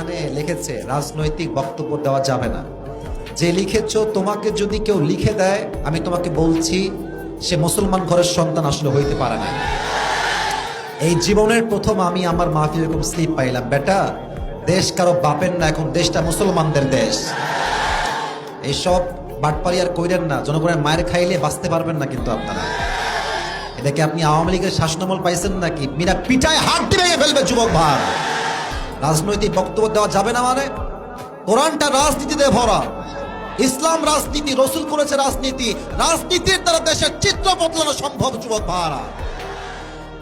এখানে লিখেছে রাজনৈতিক বক্তব্য দেওয়া যাবে না। যে লিখেছো, তোমাকে যদি কেউ লিখে দেয়, আমি তোমাকে বলছি সে মুসলমান ঘরের সন্তান আসলে হইতে পারে না। এই জীবনের প্রথম আমি আমার মাহফিলে এরকম স্লিপ পাইলাম, বেটা দেশ কারো বাপের না, এখন দেশটা মুসলমানদের দেশ। এইসব বাটপারি আর কইরেন না, জনগণের মায়ের খাইলে বাঁচতে পারবেন না কিন্তু আপনারা। এটাকে আপনি আওয়ামী লীগের শাসনামল পাইছেন নাকি? মিনা পিঠায় হাত দিয়ে ভেঙে ফেলবে যুবক ভাই। রাজনৈতিক বক্তব্য দেওয়া যাবে না মানে? কোরআনটা রাজনীতিতে ভরা, ইসলাম রাজনীতি, রসুল করেছে রাজনীতি, রাজনীতির দ্বারা দেশের চিত্র বদলানো সম্ভব যুবক ভাইরা।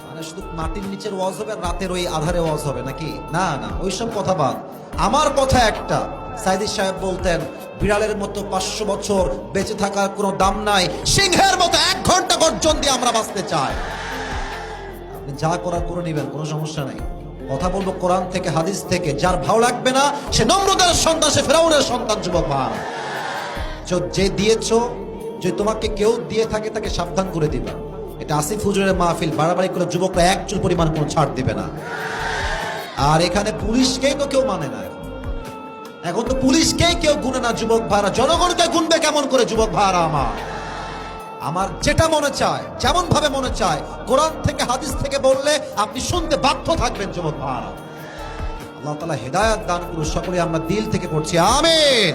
মানে শুধু মাটির নিচের ওয়াজ হবে আর রাতের ওই আধারে ওয়াজ হবে নাকি? না না, ওইসব কথা বাদ। আমার কথা একটা, সাইদি সাহেব বলতেন বিড়ালের মতো 500 বছর বেঁচে থাকার কোনো দাম নাই, সিংহের মতো 1 ঘন্টা গর্জন দিয়ে আমরা বাঁচতে চাই। আপনি যা করার করে নেবেন, কোনো সমস্যা নাই। কথা বলবো কোরআন থেকে, হাদিস থেকে। যার ভালো লাগবে না সে নমরুদের সন্তান, সে ফেরাউনের সন্তান যুবক ভাই। যে দিয়েছো, যে তোমাকে কেউ দিয়ে থাকে তাকে সাবধান করে দিবা। এটা আসিফ হুজুরের মাহফিল, বাড়াবাড়ি করে যুবকরা 1 চুল পরিমাণ কোনো ছাড় দিবে না। আর এখানে পুলিশকেই তো কেউ মানে না, এখন তো পুলিশকেই কেউ গুনে না যুবক ভাইরা। জনগণকে গুনবে কেমন করে যুবক ভাইরা? আমার যেটা মনে চায়, যেমন ভাবে মনে চায়, কোরআন থেকে হাদিস থেকে বললে আপনি শুনতে বাধ্য থাকবেন যুবক ভাইরা। আল্লাহ তাআলা হেদায়েত দান করুন। সকলে আমরা দিল থেকে পড়ছি আমিন।